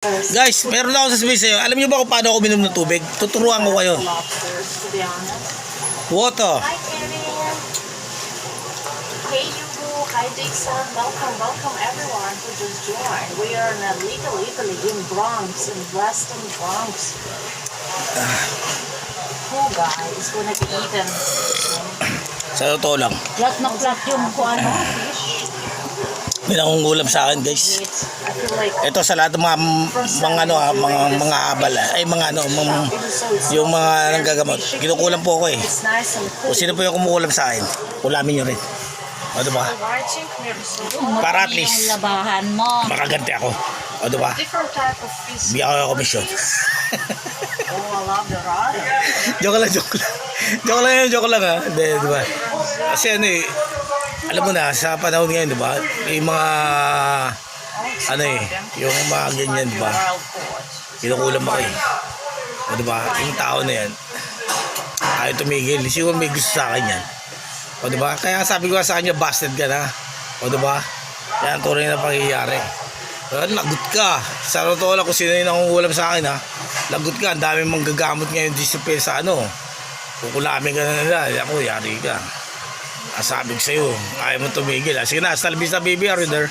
first. Guys, meron ako sasabihin sa'yo. Alam niyo ba kung paano ako minom ng tubig? Tuturuan ko kayo. Lobsters, to be honest. Water. Hi, Erin. Hey, Yugo. Hi, Dixon. Welcome, everyone who just joined. We are in Little Italy, in Bronx, in Western Bronx. Who, guys, gonna be eaten? Sa totoo lang. Flat na flat yung kung ano, fish. May nangungulam sa akin, guys. I feel like Ito sa lahat ng mga abal, ay mga yung mga nanggagamot. Kinukulam po ako eh. it's nice and cool. Kung sino po yung kumukulam sa akin, ulamin nyo rin. O diba? Watching here, Para at least Yung labahan mo. makaganti ako. O diba? different type of fish. Bigyan ko yung komisyon. Oh, I love the rod. Joke lang. Joke lang ha. Hindi, diba? Kasi ano eh, alam mo na, sa panahon ngayon, diba? Yung mga, ano eh, yung mga ganyan, diba? Kinukulam ako eh. O diba? Yung tao na yan, ayaw tumigil. Siguro may gusto sa akin yan. O diba? Kaya sabi ko sa kanya, busted ka na. O diba? Yan, tunay na pangyayari. Lagot ka. Sa totoo lang kung sino yung nangungulam sa akin ha. Lagot ka. Ang dami mong gagamot ngayon disipin sa ano. Kukulamin ka na nila. Ako, yari ka. Sabi ko sa'yo, ayaw mo tumigil. Sige na, hasta la vista baby, are you there?